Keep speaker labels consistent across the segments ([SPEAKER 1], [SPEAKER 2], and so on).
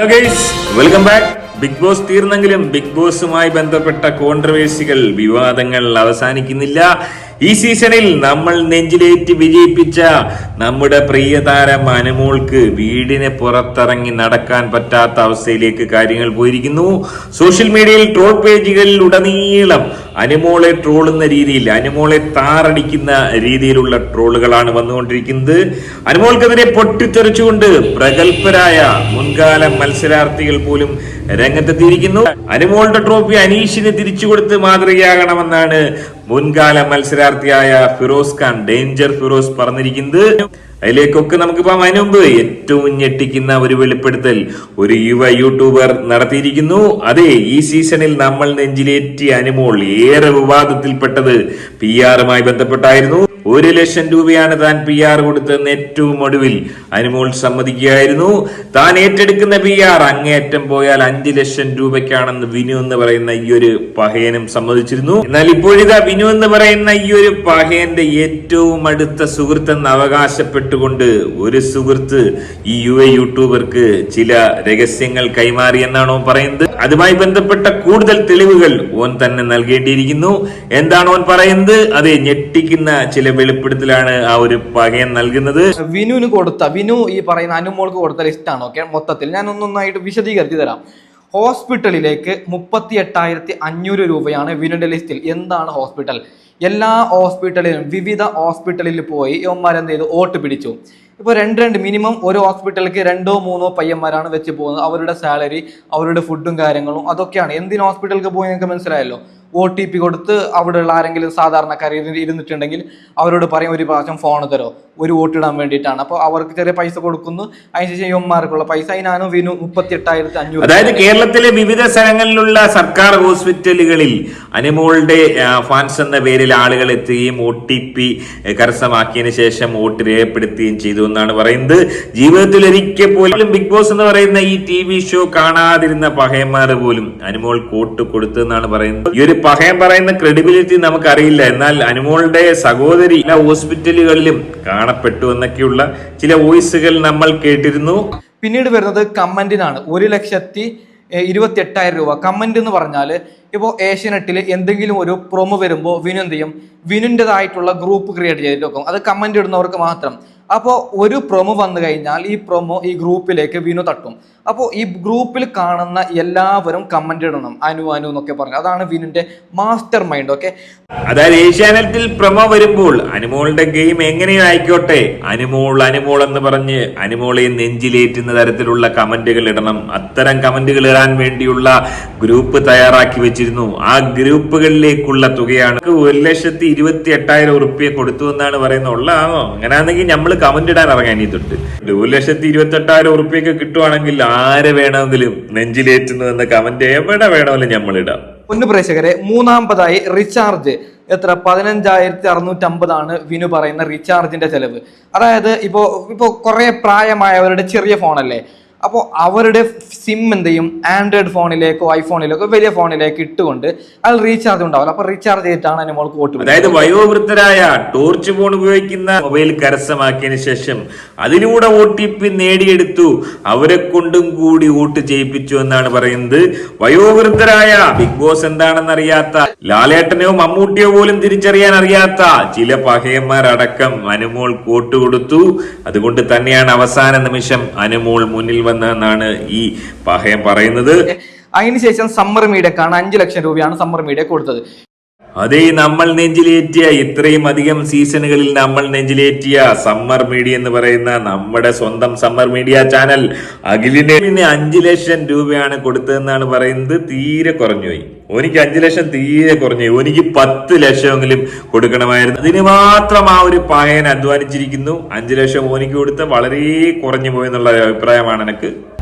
[SPEAKER 1] Welcome back. Bigg Boss തീർന്നെങ്കിലും ബിഗ് ബോസുമായി ബന്ധപ്പെട്ട കോൺട്രവേഴ്സികൾ, വിവാദങ്ങൾ അവസാനിക്കുന്നില്ല. ഈ സീസണിൽ നമ്മൾ നെഞ്ചിലേറ്റി വിജയിപ്പിച്ച നമ്മുടെ പ്രിയ താരം അനുമോൾക്ക് വീടിന് പുറത്തിറങ്ങി നടക്കാൻ പറ്റാത്ത അവസ്ഥയിലേക്ക് കാര്യങ്ങൾ പോയിരിക്കുന്നു. സോഷ്യൽ മീഡിയയിൽ ട്രോൾ പേജുകളിൽ ഉടനീളം അനുമോളെ ട്രോളുന്ന രീതിയിൽ, അനുമോളെ താറടിക്കുന്ന രീതിയിലുള്ള ട്രോളുകളാണ് വന്നുകൊണ്ടിരിക്കുന്നത്. അനുമോൾക്കെതിരെ പൊട്ടിത്തെറിച്ചുകൊണ്ട് പ്രഗത്ഭരായ മുൻകാല മത്സരാർത്ഥികൾ പോലും രംഗത്തെത്തിയിരിക്കുന്നു. അനുമോളുടെ ട്രോഫി അനീഷിന് തിരിച്ചുകൊടുത്ത് മാതൃകയാകണമെന്നാണ് മുൻകാല മത്സരാർത്ഥിയായ ഫിറോസ് ഖാൻ, ഡേഞ്ചർ ഫിറോസ് പറഞ്ഞിരിക്കുന്നത്. അതിലേക്കൊക്കെ നമുക്ക് പോകാം. അതിനു മുമ്പ് ഏറ്റവും ഞെട്ടിക്കുന്ന ഒരു വെളിപ്പെടുത്തൽ ഒരു യുവ യൂട്യൂബർ നടത്തിയിരിക്കുന്നു. അതെ, ഈ സീസണിൽ നമ്മൾ നെഞ്ചിലേറ്റിയ അനുമോൾ ഏറെ വിവാദത്തിൽപ്പെട്ടത് PR-മായി ബന്ധപ്പെട്ടായിരുന്നു. 1 ലക്ഷം രൂപയാണ് താൻ PR കൊടുത്തതെന്ന് ഏറ്റവും ഒടുവിൽ അനുമോൾ സമ്മതിക്കുകയായിരുന്നു. താൻ ഏറ്റെടുക്കുന്ന PR അങ്ങേയറ്റം പോയാൽ 5 ലക്ഷം രൂപയ്ക്കാണെന്ന് വിനു എന്ന് പറയുന്ന ഈ ഒരു പഹയനും സമ്മതിച്ചിരുന്നു. എന്നാൽ ഇപ്പോഴിതാ വിനു എന്ന് പറയുന്ന ഈ ഒരു പഹയന്റെ ഏറ്റവും അടുത്ത സുഹൃത്തെന്ന് അവകാശപ്പെട്ടുകൊണ്ട് ഒരു സുഹൃത്ത് ഈ യുവ യൂട്യൂബർക്ക് ചില രഹസ്യങ്ങൾ കൈമാറിയെന്നാണ് ഓൻ പറയുന്നത്. അതുമായി ബന്ധപ്പെട്ട കൂടുതൽ തെളിവുകൾ ഓൻ തന്നെ നൽകേണ്ടിയിരിക്കുന്നു. എന്താണ് ഓൻ പറയുന്നത്? അതെ, ഞെട്ടിക്കുന്ന ചില വെളിപ്പെടുത്തലാണ് ആ ഒരു പകയൻ നൽകുന്നത്.
[SPEAKER 2] വിനു ഈ പറയുന്ന അനുമോൾക്ക് കൊടുത്ത ലിസ്റ്റാണ്. ഓക്കെ, മൊത്തത്തിൽ ഞാൻ ഒന്നൊന്നായിട്ട് വിശദീകരിച്ച് തരാം. ഹോസ്പിറ്റലിലേക്ക് 38,500 രൂപയാണ് വിനുവിന്റെ ലിസ്റ്റിൽ. എന്താണ് ഹോസ്പിറ്റൽ? എല്ലാ ഹോസ്പിറ്റലിലും വിവിധ ഹോസ്പിറ്റലിൽ പോയി ഇവന്മാരെന്ത് ചെയ്തു? വോട്ട് പിടിച്ചു. ഇപ്പോൾ രണ്ട് മിനിമം ഒരു ഹോസ്പിറ്റലിലേക്ക് 2-3 പയ്യന്മാരാണ് വെച്ച് പോകുന്നത്. അവരുടെ സാലറി, അവരുടെ ഫുഡും കാര്യങ്ങളും അതൊക്കെയാണ്. എന്തിന് ഹോസ്പിറ്റലിലേക്ക് പോയി നിങ്ങൾക്ക് മനസ്സിലായല്ലോ. OTP കൊടുത്ത് അവിടെയുള്ള ആരെങ്കിലും സാധാരണക്കാർ ഇരുന്നിട്ടുണ്ടെങ്കിൽ അവരോട് പറയും, ഒരു പ്രാവശ്യം ഫോൺ തരോ, ഒരു വോട്ട് ഇടാൻ വേണ്ടിയിട്ടാണ്. അപ്പോൾ അവർക്ക് ചെറിയ പൈസ കൊടുക്കുന്നു. അതിനുശേഷം യുവന്മാർക്കുള്ള പൈസ. അതിനാണ് വിനു 38,500.
[SPEAKER 1] അതായത് കേരളത്തിലെ വിവിധ സ്ഥലങ്ങളിലുള്ള സർക്കാർ ഹോസ്പിറ്റലുകളിൽ അനുമോളുടെ ഫാൻസ് എന്ന പേരിൽ ആളുകൾ എത്തുകയും OTP കരസ്ഥമാക്കിയതിനു ശേഷം വോട്ട് രേഖപ്പെടുത്തുകയും ചെയ്തു എന്നാണ് പറയുന്നത്. ജീവിതത്തിൽ ഒരിക്കൽ പോലും ബിഗ് ബോസ് എന്ന് പറയുന്ന ഈ TV ഷോ കാണാതിരുന്ന പഹയന്മാർ പോലും അനുമോൾ വോട്ട് കൊടുത്തെന്നാണ് പറയുന്നത്. ഈ ഒരു പഹയൻ പറയുന്ന ക്രെഡിബിലിറ്റി നമുക്കറിയില്ല. എന്നാൽ അനുമോളുടെ സഹോദരി എല്ലാ ഹോസ്പിറ്റലുകളിലും കാണപ്പെട്ടു എന്നൊക്കെയുള്ള ചില വോയിസുകൾ നമ്മൾ കേട്ടിരുന്നു.
[SPEAKER 2] പിന്നീട് വരുന്നത് കമന്റിനാണ്. 1,28,000 രൂപ. കമന്റ് എന്ന് പറഞ്ഞാൽ ഇപ്പോൾ ഏഷ്യാനെറ്റിൽ എന്തെങ്കിലും ഒരു പ്രൊമോ വരുമ്പോൾ വിനു എന്ത് ചെയ്യും? വിനുൻ്റെതായിട്ടുള്ള ഗ്രൂപ്പ് ക്രിയേറ്റ് ചെയ്തിട്ട് വെക്കും. അത് കമന്റ് ഇടുന്നവർക്ക് മാത്രം. അപ്പോൾ ഒരു പ്രൊമോ വന്നു കഴിഞ്ഞാൽ ഈ പ്രൊമോ ഈ ഗ്രൂപ്പിലേക്ക് വിനു തട്ടും. അപ്പോൾ ഈ ഗ്രൂപ്പിൽ കാണുന്ന എല്ലാവരും കമന്റ് ഇടണം, അനു എന്നൊക്കെ പറഞ്ഞു. അതാണ് വിനുന്റെ മാസ്റ്റർ മൈൻഡ്. ഓക്കെ,
[SPEAKER 1] അതായത് ഏഷ്യാനെറ്റിൽ പ്രൊമോ വരുമ്പോൾ അനുമോളുടെ ഗെയിം എങ്ങനെയും ആയിക്കോട്ടെ, അനുമോൾ എന്ന് പറഞ്ഞ് അനുമോളെ നെഞ്ചിലേറ്റുന്ന തരത്തിലുള്ള കമന്റുകൾ ഇടണം. അത്തരം കമന്റുകൾ ഇടാൻ വേണ്ടിയുള്ള ഗ്രൂപ്പ് തയ്യാറാക്കി വെച്ചിരുന്നു. ആ ഗ്രൂപ്പുകളിലേക്കുള്ള തുകയാണ് 1,28,000 റുപ്യ കൊടുത്തു എന്നാണ് പറയുന്നത്. ഉള്ളതാണോ? അങ്ങനെയാണെങ്കിൽ നമ്മൾ കമന്റ് ഇടാൻ ഇറങ്ങാൻ ഈ തൊട്ട് 1,28,000 റുപ്യൊക്കെ കിട്ടുവാണെങ്കിൽ ആരെ വേണമെങ്കിലും നെഞ്ചിലേറ്റുന്നു എന്ന കമന്റ് എവിടെ വേണമെങ്കിലും നമ്മൾ ഇടാം.
[SPEAKER 2] പൊന്നു പ്രേക്ഷകരെ, മൂന്നാമതായി റീചാർജ്. എത്ര? 15,650 വിനു പറയുന്ന റീചാർജിന്റെ ചെലവ്. അതായത് ഇപ്പോ കുറെ പ്രായമായവരുടെ ചെറിയ ഫോണല്ലേ, അപ്പോൾ അവരുടെ സിം എന്ത് ചെയ്യും? ആൻഡ്രോയിഡ് ഫോണിലേക്കോ ഐഫോണിലേക്കോ വലിയ ഫോണിലേക്ക് ഇട്ടുകൊണ്ട് അത് റീചാർജ് ഉണ്ടാവില്ല. അപ്പൊ റീചാർജ് ചെയ്തിട്ടാണ് അനുമോൾക്ക് വോട്ട്.
[SPEAKER 1] അതായത് വയോവൃദ്ധരായ ടോർച്ച് ഫോൺ ഉപയോഗിക്കുന്ന മൊബൈൽ കരസ്ഥമാക്കിയതിനു ശേഷം അതിലൂടെ OTP നേടിയെടുത്തു, അവരെ കൊണ്ടും കൂടി വോട്ട് ചെയ്യിപ്പിച്ചു എന്നാണ് പറയുന്നത്. വയോവൃദ്ധരായ, ബിഗ് ബോസ് എന്താണെന്ന് അറിയാത്ത, ലാലേട്ടനെയോ മമ്മൂട്ടിയോ പോലും തിരിച്ചറിയാൻ അറിയാത്ത ചില പഹയന്മാരടക്കം അനുമോൾ വോട്ട് കൊടുത്തു. അതുകൊണ്ട് തന്നെയാണ് അവസാന നിമിഷം അനുമോൾ മുന്നിൽ വന്നെന്നാണ് ഈ പഹയൻ പറയുന്നത്.
[SPEAKER 2] അതിനുശേഷം സമ്മർ മീഡിയക്കാണ് 5 ലക്ഷം രൂപയാണ് സമ്മർ മീഡിയ കൊടുത്തത്.
[SPEAKER 1] അതേ, നമ്മൾ നെഞ്ചിലേറ്റിയ, ഇത്രയും അധികം സീസണുകളിൽ നമ്മൾ നെഞ്ചിലേറ്റിയ സമ്മർ മീഡിയ എന്ന് പറയുന്ന നമ്മുടെ സ്വന്തം സമ്മർ മീഡിയ ചാനൽ അഖിലിന് 5 ലക്ഷം രൂപയാണ് കൊടുത്തതെന്നാണ് പറയുന്നത്. തീരെ കുറഞ്ഞുപോയി. എനിക്ക് 5 ലക്ഷം തീരെ കുറഞ്ഞു. എനിക്ക് 10 ലക്ഷമെങ്കിലും കൊടുക്കണമായിരുന്നു. അതിന് മാത്രം ആ ഒരു പഹയൻ അധ്വാനിച്ചിരിക്കുന്നു. 5 ലക്ഷം ഓനിക്ക് കൊടുത്ത വളരെ കുറഞ്ഞു പോയെന്നുള്ള അഭിപ്രായമാണ് എനിക്ക്.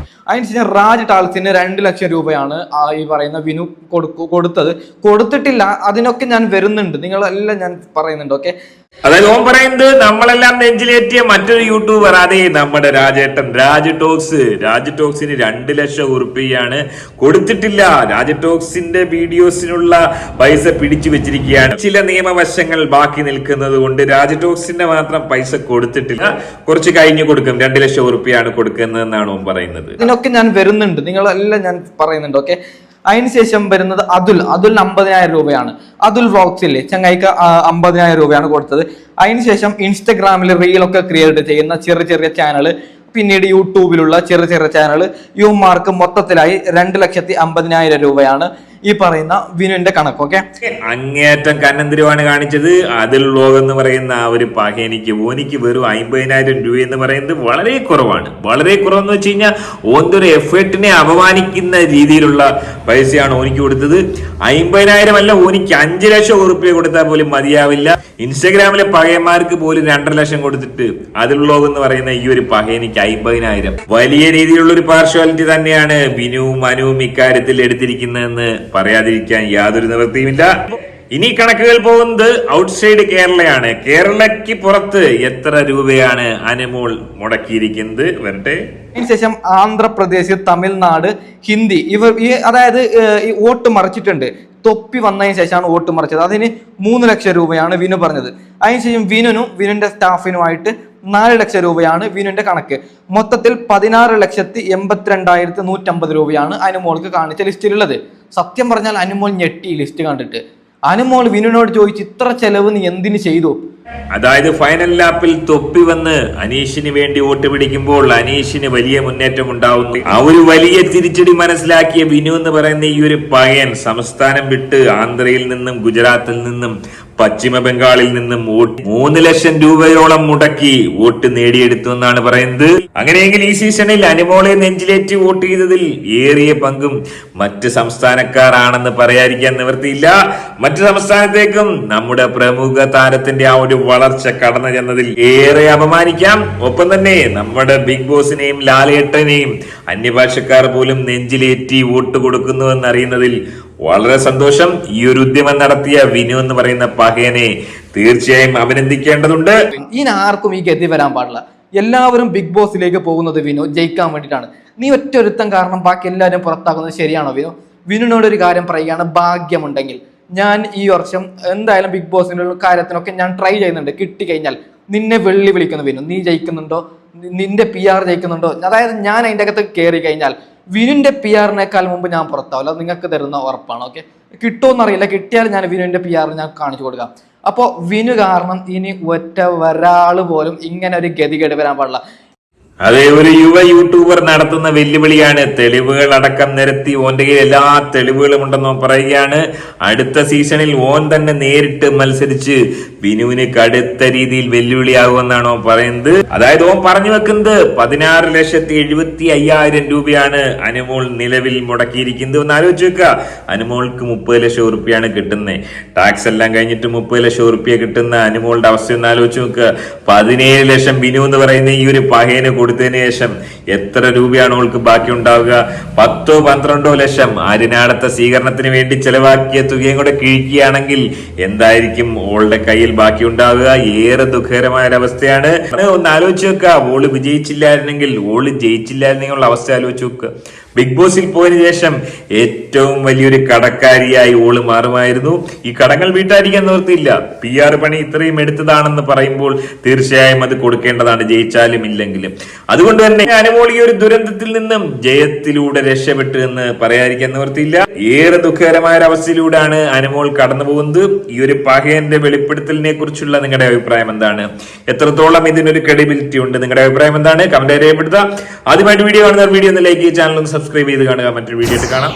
[SPEAKER 2] അതിനുശേഷം രാജ് ടാൾസിന് 2 ലക്ഷം രൂപയാണ് ഈ പറയുന്ന വിനു കൊടുത്തത്. കൊടുത്തിട്ടില്ല, അതിനൊക്കെ ഞാൻ വരുന്നുണ്ട്, നിങ്ങളെല്ലാം ഞാൻ പറയുന്നുണ്ട്. ഓക്കെ,
[SPEAKER 1] അതായത് ഓൻ പറയുന്നത് നമ്മളെല്ലാം നെഞ്ചിലേറ്റിയ മറ്റൊരു യൂട്യൂബർ, അതെ നമ്മുടെ രാജേട്ടൻ രാജ് ടോക്സിന് 2 ലക്ഷം ഉറുപ്പികയാണ് കൊടുത്തിട്ടില്ല. രാജ് ടോക്സിന്റെ വീഡിയോസിനുള്ള പൈസ പിടിച്ചു വെച്ചിരിക്കുകയാണ്. ചില നിയമവശങ്ങൾ ബാക്കി നിൽക്കുന്നത് കൊണ്ട് രാജ് ടോക്സിന്റെ മാത്രം പൈസ കൊടുത്തിട്ടില്ല. കുറച്ച് കഴിഞ്ഞ് കൊടുക്കും. 2 ലക്ഷം ഉറുപ്പികയാണ് കൊടുക്കുന്നതെന്നാണ് ഓൻ പറയുന്നത്.
[SPEAKER 2] ഇതിനൊക്കെ ഞാൻ വരുന്നുണ്ട്, നിങ്ങളെല്ലാം ഞാൻ പറയുന്നുണ്ട്. ഓക്കെ, അതിനുശേഷം വരുന്നത് അതുൽ 50,000 രൂപയാണ്. അതുൽ വ്ളോഗ്സില്ലേ, ചങ്ങായിക്ക് 50,000 രൂപയാണ് കൊടുത്തത്. അതിനുശേഷം ഇൻസ്റ്റഗ്രാമിൽ റീലൊക്കെ ക്രിയേറ്റ് ചെയ്യുന്ന ചെറിയ ചാനൽ, പിന്നീട് യൂട്യൂബിലുള്ള ചെറിയ ചാനൽ, യുമാർക്ക് മൊത്തത്തിലായി 2,50,000 രൂപയാണ് ഈ പറയുന്ന വിനുവിന്റെ കണക്ക്. ഓക്കെ,
[SPEAKER 1] അങ്ങേയറ്റം കന്നന്തിരമാണ് കാണിച്ചത്. അതിൽ വ്ലോഗ് എന്ന് പറയുന്ന ആ ഒരു പഹേനിക്ക് ഓനിക്ക് വെറും 50,000 രൂപ എന്ന് പറയുന്നത് വളരെ കുറവാണ്. വളരെ കുറവെന്ന് വെച്ച് കഴിഞ്ഞാൽ ഓന്റെ ഒരു എഫേർട്ടിനെ അപമാനിക്കുന്ന രീതിയിലുള്ള പൈസയാണ് ഓനിക്ക് കൊടുത്തത്. 50,000 അല്ല, ഓനിക്ക് 5 ലക്ഷം ഉറുപ്പിക കൊടുത്താൽ പോലും മതിയാവില്ല. ഇൻസ്റ്റഗ്രാമിലെ പഹയന്മാർക്ക് പോലും 2.5 ലക്ഷം കൊടുത്തിട്ട് അതിൽ വ്ലോഗ് എന്ന് പറയുന്ന ഈ ഒരു പഹേനിക്ക് 50,000. വലിയ രീതിയിലുള്ള ഒരു പാർഷ്വാലിറ്റി തന്നെയാണ് ബിനുവും മനുവും ഇക്കാര്യത്തിൽ എടുത്തിരിക്കുന്നതെന്ന് പറയാതിരിക്കാൻ യാതൊരു നിവൃത്തിയുമില്ല. ഇനി കണക്കുകൾ പോകുന്നത് ഔട്ട്സൈഡ് കേരളയാണ്. കേരളയ്ക്ക് പുറത്ത് എത്ര രൂപയാണ് അനുമോൾ മുടക്കിയിരിക്കുന്നത്? വരട്ടെ.
[SPEAKER 2] അതിനുശേഷം ആന്ധ്രാപ്രദേശ്, തമിഴ്നാട്, ഹിന്ദി അതായത് ഈ വോട്ട് മറിച്ചിട്ടുണ്ട്. തൊപ്പി വന്നതിന് ശേഷമാണ് വോട്ട് മറിച്ചത്. അതിന് 3 ലക്ഷം രൂപയാണ് വിനു പറഞ്ഞത്. അതിനുശേഷം വിനുവിന്റെ സ്റ്റാഫിനുമായിട്ട് 4 ലക്ഷം രൂപയാണ് വിനുവിന്റെ കണക്ക്. മൊത്തത്തിൽ 16,82,150 രൂപയാണ് അനുമോൾക്ക് കാണിച്ച ലിസ്റ്റിലുള്ളത്. സത്യം പറഞ്ഞാൽ അനുമോൾ ഞെട്ടി ലിസ്റ്റ് കണ്ടിട്ട്. അനുമോൾ വിനുവിനോട് ചോദിച്ചു, ഇത്ര ചെലവ് നീ എന്തിനു ചെയ്തു?
[SPEAKER 1] അതായത് ഫൈനൽ ലാപ്പിൽ തൊപ്പി വന്ന് അനീഷിന് വേണ്ടി വോട്ട് പിടിക്കുമ്പോൾ അനീഷിന് വലിയ മുന്നേറ്റം ഉണ്ടാവുന്നു. ആ ഒരു വലിയ തിരിച്ചടി മനസ്സിലാക്കിയ വിനു എന്ന് പറയുന്ന ഈ ഒരു പയ്യൻ സംസ്ഥാനം വിട്ട് ആന്ധ്രയിൽ നിന്നും ഗുജറാത്തിൽ നിന്നും പശ്ചിമ ബംഗാളിൽ നിന്നും 3 ലക്ഷം രൂപയോളം മുടക്കി വോട്ട് നേടിയെടുത്തു എന്നാണ് പറയുന്നത്. അങ്ങനെയെങ്കിൽ ഈ സീസണിൽ അനുമോളെ നെഞ്ചിലേറ്റി വോട്ട് ചെയ്തതിൽ ഏറിയ പങ്കും മറ്റ് സംസ്ഥാനക്കാരാണെന്ന് പറയാതിരിക്കാൻ നിവൃത്തിയില്ല. മറ്റു സംസ്ഥാനത്തേക്കും നമ്മുടെ പ്രമുഖ താരത്തിന്റെ ആ ഒരു വളർച്ച കടന്നു ചെന്നതിൽ ഏറെ അപമാനിക്കാം. ഒപ്പം തന്നെ നമ്മുടെ ബിഗ് ബോസിനെയും ലാലേട്ടനെയും അന്യഭാഷക്കാർ പോലും നെഞ്ചിലേറ്റി വോട്ട് കൊടുക്കുന്നുവെന്ന് അറിയുന്നതിൽ വളരെ സന്തോഷം. ഈ ഒരു ഉദ്യമം നടത്തിയ വിനു എന്ന് പറയുന്ന പഹയനെ തീർച്ചയായും അഭിനന്ദിക്കേണ്ടതുണ്ട്.
[SPEAKER 2] ഇനി ആർക്കും ഈ ഗതി വരാൻ പാടില്ല. എല്ലാവരും ബിഗ് ബോസിലേക്ക് പോകുന്നത് വിനു ജയിക്കാൻ വേണ്ടിയിട്ടാണ്. നീ ഒറ്റൊരുത്തം കാരണം ബാക്കി എല്ലാവരും പുറത്താക്കുന്നത് ശരിയാണോ വിനു? വിനുവിനോട് ഒരു കാര്യം പറയുകയാണ്, ഭാഗ്യമുണ്ടെങ്കിൽ ഞാൻ ഈ വർഷം എന്തായാലും ബിഗ് ബോസിനുള്ള കാര്യത്തിനൊക്കെ ഞാൻ ട്രൈ ചെയ്യുന്നുണ്ട്. കിട്ടിക്കഴിഞ്ഞാൽ നിന്നെ വിളിക്കുന്നു വിനു. നീ ജയിക്കുന്നുണ്ടോ? നിന്റെ PR ജയിക്കുന്നുണ്ടോ? അതായത് ഞാൻ അതിൻ്റെ അകത്ത് കയറി കഴിഞ്ഞാൽ വിനുവിന്റെ PR മുമ്പ് ഞാൻ പുറത്താവില്ല. നിങ്ങൾക്ക് തരുന്ന ഉറപ്പാണ്. ഓക്കെ, കിട്ടുമെന്നറിയില്ല. കിട്ടിയാൽ ഞാൻ വിനുവിന്റെ PR ഞാൻ കാണിച്ചു കൊടുക്കാം. അപ്പോൾ വിനു കാരണം ഇനി ഒരാള് പോലും ഇങ്ങനെ ഒരു ഗതികേട് വരാൻ പാടില്ല.
[SPEAKER 1] അതെ, ഒരു യുവ യൂട്യൂബർ നടത്തുന്ന വെല്ലുവിളിയാണ്. തെളിവുകൾ അടക്കം നിരത്തി ഓന്റെ കയ്യിൽ എല്ലാ തെളിവുകളും ഉണ്ടെന്ന് പറയുകയാണ്. അടുത്ത സീസണിൽ ഓൻ തന്നെ നേരിട്ട് മത്സരിച്ച് ബിനുവിന് കടുത്ത രീതിയിൽ വെല്ലുവിളിയാകുമെന്നാണ് ഓൻ പറയുന്നത്. അതായത് ഓൻ പറഞ്ഞു വെക്കുന്നത് 16,75,000 രൂപയാണ് അനുമോൾ നിലവിൽ മുടക്കിയിരിക്കുന്നത്. ഒന്ന് ആലോചിച്ച് വെക്കുക, അനുമോൾക്ക് 30 ലക്ഷം ഉറുപ്പിയാണ് കിട്ടുന്നത്. ടാക്സ് എല്ലാം കഴിഞ്ഞിട്ട് 30 ലക്ഷം ഉറുപ്പിയ കിട്ടുന്ന അനുമോളുടെ അവസ്ഥ ഒന്ന് ആലോചിച്ച് നോക്കുക. 17 ലക്ഷം ബിനു എന്ന് പറയുന്ന ഈ ഒരു പഹേന് കൊടുത്തതിന് ശേഷം എത്ര രൂപയാണ് ഓൾക്ക് ബാക്കി ഉണ്ടാവുക? 10-12 ലക്ഷം ആര്യനാടത്തെ സ്വീകരണത്തിന് വേണ്ടി ചെലവാക്കിയ തുകയും കൂടെ കിഴിക്കുകയാണെങ്കിൽ എന്തായിരിക്കും ഓളുടെ കയ്യിൽ ബാക്കി ഉണ്ടാവുക? ഏറെ ദുഃഖകരമായ ഒരവസ്ഥയാണ്. ഒന്ന് ആലോചിച്ച് വെക്കുക, ഓള് വിജയിച്ചില്ലായിരുന്നെങ്കിൽ, ഓള് ജയിച്ചില്ലായിരുന്നെങ്കിൽ അവസ്ഥ ആലോചിച്ച് വെക്കുക. ബിഗ് ബോസിൽ പോയതിനു ശേഷം ഏറ്റവും വലിയൊരു കടക്കാരിയായി ഓള് മാറുമായിരുന്നു. ഈ കടങ്ങൾ വീട്ടായിരിക്കാൻ നിവൃത്തിയില്ല. PR പണി ഇത്രയും എടുത്തതാണെന്ന് പറയുമ്പോൾ തീർച്ചയായും അത് കൊടുക്കേണ്ടതാണ്, ജയിച്ചാലും ഇല്ലെങ്കിലും. അതുകൊണ്ട് തന്നെ അനുമോൾ ഈ ഒരു ദുരന്തത്തിൽ നിന്നും ജയത്തിലൂടെ രക്ഷപ്പെട്ടു എന്ന് പറയാതിരിക്കാൻ നിവൃത്തിയില്ല. ഏറെ ദുഃഖകരമായ ഒരു അവസ്ഥയിലൂടെയാണ് അനുമോൾ കടന്നു പോകുന്നത്. ഈ ഒരു പഹയന്റെ വെളിപ്പെടുത്തലിനെ കുറിച്ചുള്ള നിങ്ങളുടെ അഭിപ്രായം എന്താണ്? എത്രത്തോളം ഇതിനൊരു ക്രെഡിബിലിറ്റി ഉണ്ട്? നിങ്ങളുടെ അഭിപ്രായം എന്താണ്? കമന്റ് രേഖപ്പെടുത്തുക. ആദ്യമായിട്ട് വീഡിയോ കാണുന്നവർ വീഡിയോ ഒന്ന് ലൈക്ക് ചെയ്യുക, ചാനൽ ഒന്ന് സബ്സ്ക്രൈബ് ചെയ്ത് കാണുക. മറ്റൊരു വീഡിയോ ആയിട്ട് കാണാം.